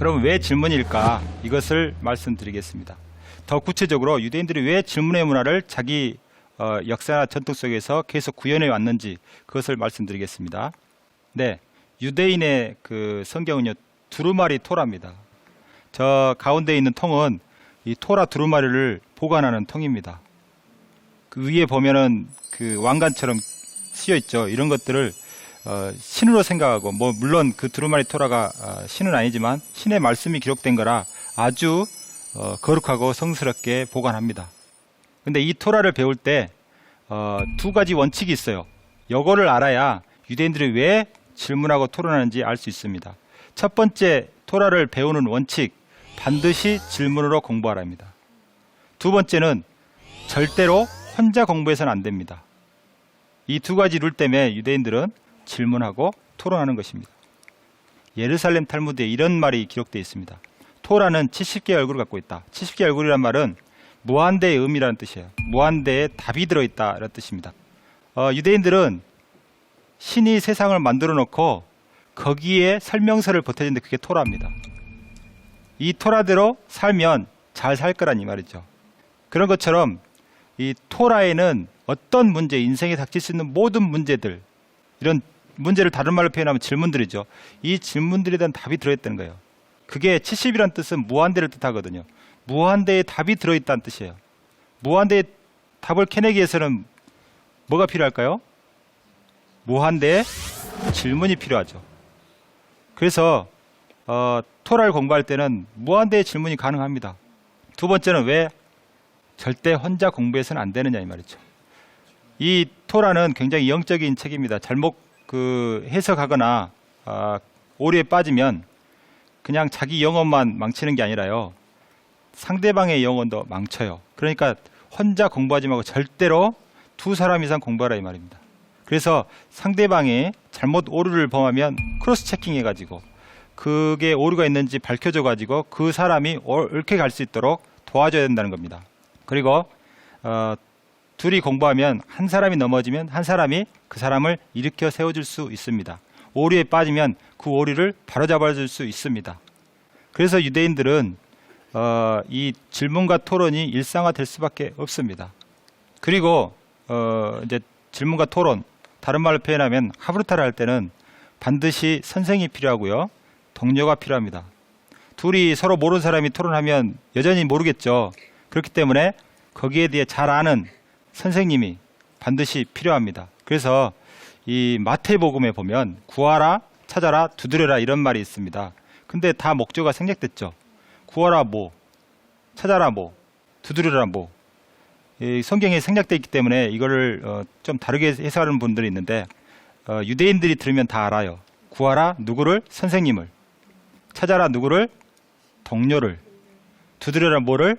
그럼 왜 질문일까? 이것을 말씀드리겠습니다. 더 구체적으로 유대인들이 왜 질문의 문화를 자기 역사나 전통 속에서 계속 구현해 왔는지 그것을 말씀드리겠습니다. 네, 유대인의 그 성경은요, 두루마리 토라입니다. 저 가운데 있는 통은 이 토라 두루마리를 보관하는 통입니다. 그 위에 보면은 그 왕관처럼 씌어 있죠. 이런 것들을 신으로 생각하고, 뭐 물론 그 두루마리 토라가 신은 아니지만 신의 말씀이 기록된 거라 아주 거룩하고 성스럽게 보관합니다. 근데 이 토라를 배울 때 두 가지 원칙이 있어요. 이거를 알아야 유대인들이 왜 질문하고 토론하는지 알 수 있습니다. 첫 번째, 토라를 배우는 원칙, 반드시 질문으로 공부하라입니다. 두 번째는 절대로 혼자 공부해서는 안 됩니다. 이 두 가지 룰 때문에 유대인들은 질문하고 토론하는 것입니다. 예루살렘 탈무드에 이런 말이 기록되어 있습니다. 토라는 70개의 얼굴을 갖고 있다. 70개의 얼굴이란 말은 무한대의 의미라는 뜻이에요. 무한대의 답이 들어있다 이런 뜻입니다. 유대인들은 신이 세상을 만들어 놓고 거기에 설명서를 보태는데 그게 토라입니다. 이 토라대로 살면 잘 살 거란 이 말이죠. 그런 것처럼 이 토라에는 어떤 문제, 인생에 닥칠 수 있는 모든 문제들, 이런 문제를 다른 말로 표현하면 질문들이죠. 이 질문들에 대한 답이 들어있다는 거예요. 그게 70이라는 뜻은 무한대를 뜻하거든요. 무한대의 답이 들어있다는 뜻이에요. 무한대의 답을 캐내기 위해서는 뭐가 필요할까요? 무한대의 질문이 필요하죠. 그래서 토라를 공부할 때는 무한대의 질문이 가능합니다. 두 번째는 왜 절대 혼자 공부해서는 안 되느냐 이 말이죠. 이 토라는 굉장히 영적인 책입니다. 잘못 해석하거나 오류에 빠지면 그냥 자기 영혼만 망치는 게 아니라요, 상대방의 영혼도 망쳐요. 그러니까 혼자 공부하지 말고 절대로 두 사람 이상 공부하라 이 말입니다. 그래서 상대방이 잘못 오류를 범하면 크로스 체킹 해가지고 그게 오류가 있는지 밝혀줘 가지고 그 사람이 옳게 갈 수 있도록 도와줘야 된다는 겁니다. 그리고 둘이 공부하면 한 사람이 넘어지면 한 사람이 그 사람을 일으켜 세워줄 수 있습니다. 오류에 빠지면 그 오류를 바로잡아 줄 수 있습니다. 그래서 유대인들은 이 질문과 토론이 일상화될 수밖에 없습니다. 그리고 이제 질문과 토론, 다른 말로 표현하면 하브루타를 할 때는 반드시 선생이 필요하고요, 동료가 필요합니다. 둘이 서로 모르는 사람이 토론하면 여전히 모르겠죠. 그렇기 때문에 거기에 대해 잘 아는 선생님이 반드시 필요합니다. 그래서 이 마태복음에 보면 구하라, 찾아라, 두드려라 이런 말이 있습니다. 근데 다 목적어가 생략됐죠. 구하라 뭐, 찾아라 뭐, 두드려라 뭐. 이 성경에 생략되어 있기 때문에 이거를 좀 다르게 해석하는 분들이 있는데, 유대인들이 들으면 다 알아요. 구하라 누구를? 선생님을. 찾아라 누구를? 동료를. 두드려라 뭐를?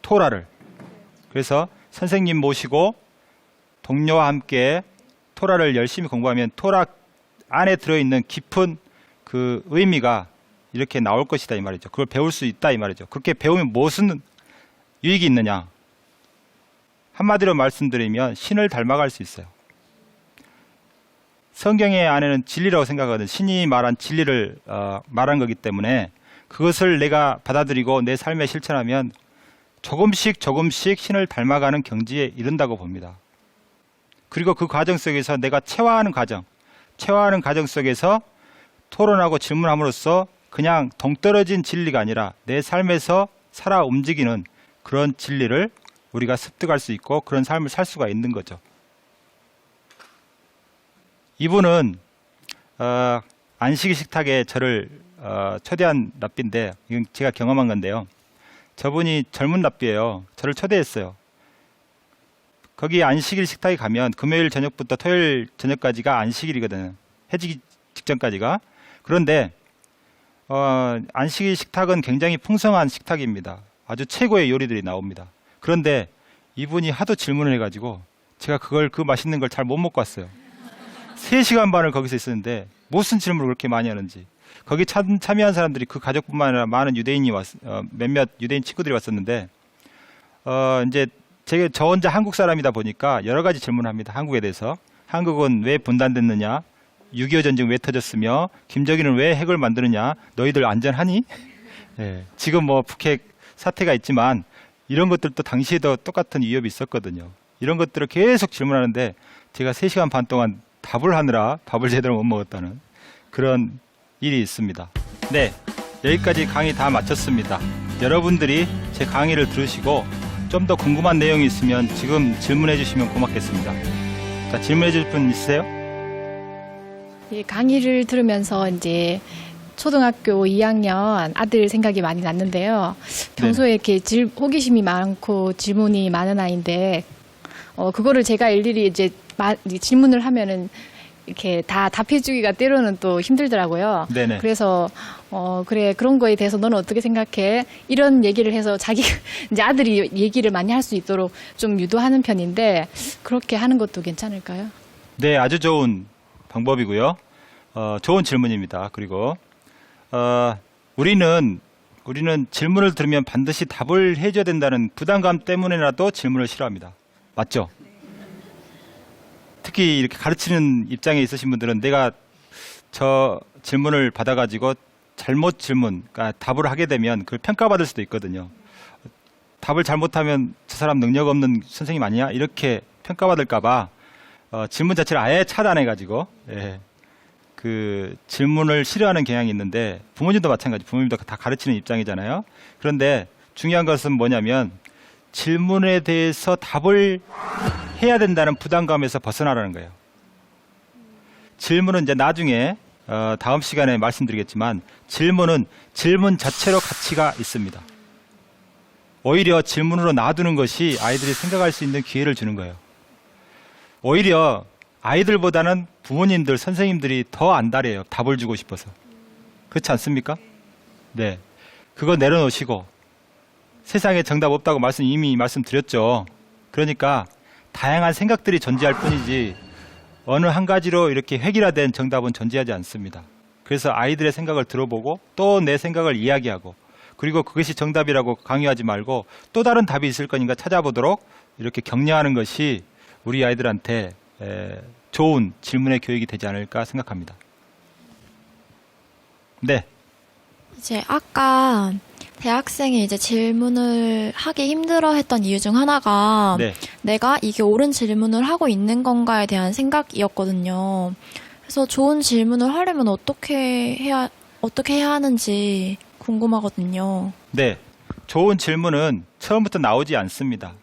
토라를. 그래서 선생님 모시고 동료와 함께 토라를 열심히 공부하면 토라 안에 들어있는 깊은 그 의미가 이렇게 나올 것이다 이 말이죠. 그걸 배울 수 있다 이 말이죠. 그렇게 배우면 무슨 유익이 있느냐? 한마디로 말씀드리면 신을 닮아갈 수 있어요. 성경의 안에는 진리라고 생각하거든. 신이 말한 진리를 말한 거기 때문에 그것을 내가 받아들이고 내 삶에 실천하면 조금씩 신을 닮아가는 경지에 이른다고 봅니다. 그리고 그 과정 속에서 내가 체화하는 과정 속에서 토론하고 질문함으로써 그냥 동떨어진 진리가 아니라 내 삶에서 살아 움직이는 그런 진리를 우리가 습득할 수 있고 그런 삶을 살 수가 있는 거죠. 이분은 안식일 식탁에 저를 초대한 랍비인데, 이건 제가 경험한 건데요, 저분이 젊은 랍비예요. 저를 초대했어요. 거기 안식일 식탁에 가면 금요일 저녁부터 토요일 저녁까지가 안식일이거든요. 해지기 직전까지가. 그런데 안식일 식탁은 굉장히 풍성한 식탁입니다. 아주 최고의 요리들이 나옵니다. 그런데 이분이 하도 질문을 해가지고 제가 그 맛있는 걸 잘 못 먹고 왔어요. 3시간 반을 거기서 있었는데 무슨 질문을 그렇게 많이 하는지. 거기 참여한 사람들이 그 가족뿐만 아니라 많은 유대인이 몇몇 유대인 친구들이 왔었는데, 이제 저 혼자 한국 사람이다 보니까 여러 가지 질문을 합니다. 한국에 대해서. 한국은 왜 분단됐느냐? 6.25 전쟁 왜 터졌으며 김정일은 왜 핵을 만드느냐, 너희들 안전하니? 예, 지금 뭐 북핵 사태가 있지만 이런 것들도 당시에도 똑같은 위협이 있었거든요. 이런 것들을 계속 질문하는데 제가 3시간 반 동안 답을 하느라 밥을 제대로 못 먹었다는 그런 일이 있습니다. 네, 여기까지 강의 다 마쳤습니다. 여러분들이 제 강의를 들으시고 좀 더 궁금한 내용이 있으면 지금 질문해 주시면 고맙겠습니다. 자, 질문해 줄 분 있으세요? 예, 강의를 들으면서 이제 초등학교 2학년 아들 생각이 많이 났는데요. 평소에 이렇게 호기심이 많고 질문이 많은 아이인데, 그거를 제가 일일이 이제 질문을 하면은 이렇게 다 답해주기가 때로는 또 힘들더라고요. 네네. 그래서 그래, 그런 거에 대해서 너는 어떻게 생각해? 이런 얘기를 해서 자기 이제 아들이 얘기를 많이 할 수 있도록 좀 유도하는 편인데, 그렇게 하는 것도 괜찮을까요? 네, 아주 좋은 방법이고요. 좋은 질문입니다. 그리고 우리는 질문을 들으면 반드시 답을 해줘야 된다는 부담감 때문에라도 질문을 싫어합니다. 맞죠? 특히 이렇게 가르치는 입장에 있으신 분들은 내가 저 질문을 받아가지고 잘못 질문, 그러니까 답을 하게 되면 그걸 평가받을 수도 있거든요. 답을 잘못하면 저 사람 능력 없는 선생님 아니야? 이렇게 평가받을까봐 질문 자체를 아예 차단해가지고 그 질문을 싫어하는 경향이 있는데 부모님도 마찬가지, 부모님도 다 가르치는 입장이잖아요. 그런데 중요한 것은 뭐냐면 질문에 대해서 답을 해야 된다는 부담감에서 벗어나라는 거예요. 질문은 이제 나중에 다음 시간에 말씀드리겠지만 질문은 질문 자체로 가치가 있습니다. 오히려 질문으로 놔두는 것이 아이들이 생각할 수 있는 기회를 주는 거예요. 오히려 아이들보다는 부모님들, 선생님들이 더 안달해요. 답을 주고 싶어서. 그렇지 않습니까? 네. 그거 내려놓으시고 세상에 정답 없다고 이미 말씀드렸죠. 그러니까 다양한 생각들이 존재할 뿐이지 어느 한 가지로 이렇게 획일화된 정답은 존재하지 않습니다. 그래서 아이들의 생각을 들어보고 또 내 생각을 이야기하고 그리고 그것이 정답이라고 강요하지 말고 또 다른 답이 있을 거니까 찾아보도록 이렇게 격려하는 것이 우리 아이들한테 좋은 질문의 교육이 되지 않을까 생각합니다. 네. 이제 아까 대학생이 이제 질문을 하기 힘들어했던 이유 중 하나가 네. 내가 이게 옳은 질문을 하고 있는 건가에 대한 생각이었거든요. 그래서 좋은 질문을 하려면 어떻게 해야 하는지 궁금하거든요. 네. 좋은 질문은 처음부터 나오지 않습니다.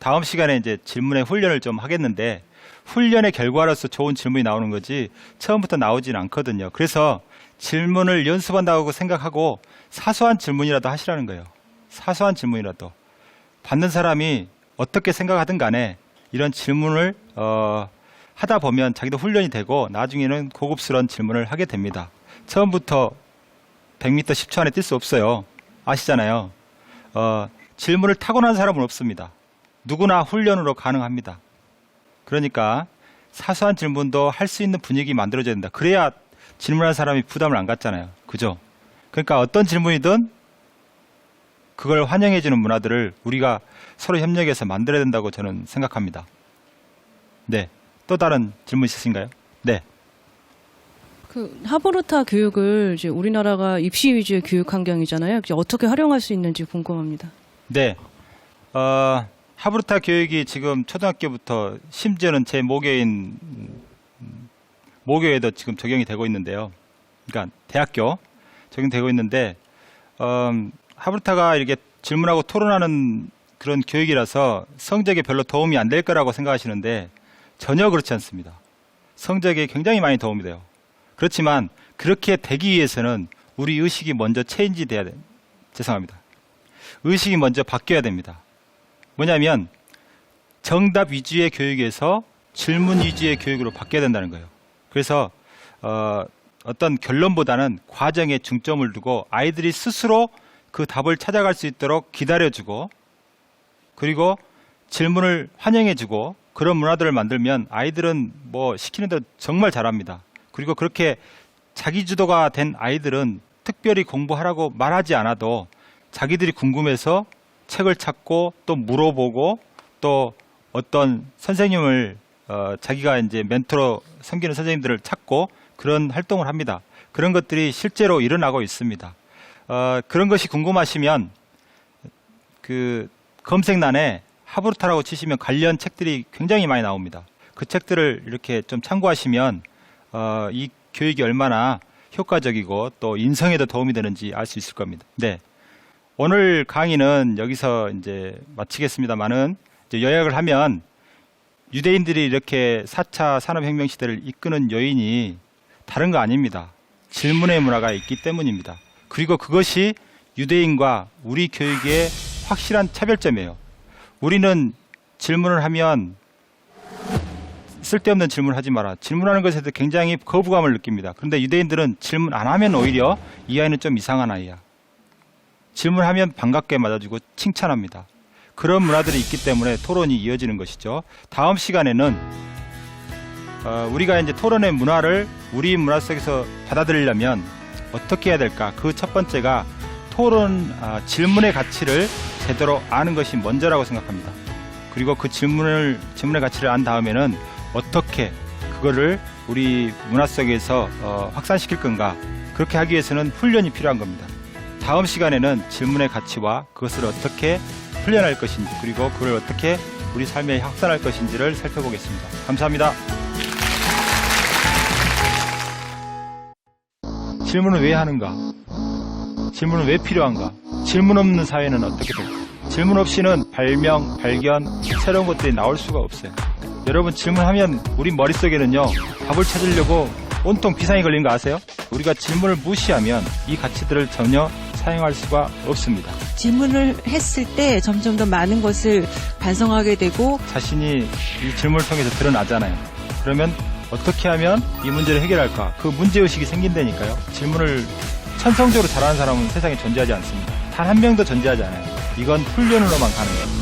다음 시간에 이제 질문의 훈련을 좀 하겠는데 훈련의 결과로서 좋은 질문이 나오는 거지 처음부터 나오진 않거든요. 그래서 질문을 연습한다고 생각하고 사소한 질문이라도 하시라는 거예요. 사소한 질문이라도. 받는 사람이 어떻게 생각하든 간에 이런 질문을 하다 보면 자기도 훈련이 되고 나중에는 고급스러운 질문을 하게 됩니다. 처음부터 100m 10초 안에 뛸 수 없어요. 아시잖아요. 질문을 타고난 사람은 없습니다. 누구나 훈련으로 가능합니다. 그러니까 사소한 질문도 할 수 있는 분위기 만들어져야 된다. 그래야 질문한 사람이 부담을 안 갖잖아요. 그죠? 그러니까 어떤 질문이든 그걸 환영해주는 문화들을 우리가 서로 협력해서 만들어야 된다고 저는 생각합니다. 네. 또 다른 질문 있으신가요? 네. 그 하브르타 교육을 이제 우리나라가 입시 위주의 교육 환경이잖아요. 이제 어떻게 활용할 수 있는지 궁금합니다. 네. 하브르타 교육이 지금 초등학교부터 심지어는 제 모교에도 지금 적용이 되고 있는데요. 그러니까 대학교 적용되고 있는데 하브르타가 이렇게 질문하고 토론하는 그런 교육이라서 성적에 별로 도움이 안 될 거라고 생각하시는데 전혀 그렇지 않습니다. 성적에 굉장히 많이 도움이 돼요. 그렇지만 그렇게 되기 위해서는 우리 의식이 먼저 체인지 돼야 돼요. 죄송합니다. 의식이 먼저 바뀌어야 됩니다. 뭐냐면 정답 위주의 교육에서 질문 위주의 교육으로 바뀌어야 된다는 거예요. 그래서 어떤 결론보다는 과정에 중점을 두고 아이들이 스스로 그 답을 찾아갈 수 있도록 기다려주고 그리고 질문을 환영해주고 그런 문화들을 만들면 아이들은 뭐 시키는 대로 정말 잘합니다. 그리고 그렇게 자기주도가 된 아이들은 특별히 공부하라고 말하지 않아도 자기들이 궁금해서 책을 찾고 또 물어보고 또 어떤 선생님을 자기가 이제 멘토로 섬기는 선생님들을 찾고 그런 활동을 합니다. 그런 것들이 실제로 일어나고 있습니다. 그런 것이 궁금하시면 그 검색란에 하브루타라고 치시면 관련 책들이 굉장히 많이 나옵니다. 그 책들을 이렇게 좀 참고하시면 이 교육이 얼마나 효과적이고 또 인성에도 도움이 되는지 알 수 있을 겁니다. 네. 오늘 강의는 여기서 이제 마치겠습니다만은 이제 요약을 하면 유대인들이 이렇게 4차 산업혁명 시대를 이끄는 요인이 다른 거 아닙니다. 질문의 문화가 있기 때문입니다. 그리고 그것이 유대인과 우리 교육의 확실한 차별점이에요. 우리는 질문을 하면 쓸데없는 질문을 하지 마라. 질문하는 것에 대해 굉장히 거부감을 느낍니다. 그런데 유대인들은 질문 안 하면 오히려 이 아이는 좀 이상한 아이야. 질문하면 반갑게 맞아주고 칭찬합니다. 그런 문화들이 있기 때문에 토론이 이어지는 것이죠. 다음 시간에는 우리가 이제 토론의 문화를 우리 문화 속에서 받아들이려면 어떻게 해야 될까? 그 첫 번째가 질문의 가치를 제대로 아는 것이 먼저라고 생각합니다. 그리고 그 질문의 가치를 안 다음에는 어떻게 그거를 우리 문화 속에서 확산시킬 건가? 그렇게 하기 위해서는 훈련이 필요한 겁니다. 다음 시간에는 질문의 가치와 그것을 어떻게 훈련할 것인지, 그리고 그걸 어떻게 우리 삶에 확산할 것인지를 살펴보겠습니다. 감사합니다. 질문을 왜 하는가? 질문은 왜 필요한가? 질문 없는 사회는 어떻게 될까? 질문 없이는 발명, 발견, 새로운 것들이 나올 수가 없어요. 여러분, 질문하면 우리 머릿속에는요, 답을 찾으려고 온통 비상이 걸리는 거 아세요? 우리가 질문을 무시하면 이 가치들을 전혀 사용할 수가 없습니다. 질문을 했을 때 점점 더 많은 것을 반성하게 되고 자신이 이 질문을 통해서 드러나잖아요. 그러면 어떻게 하면 이 문제를 해결할까? 그 문제의식이 생긴다니까요. 질문을 천성적으로 잘하는 사람은 세상에 존재하지 않습니다. 단 한 명도 존재하지 않아요. 이건 훈련으로만 가는 거예요.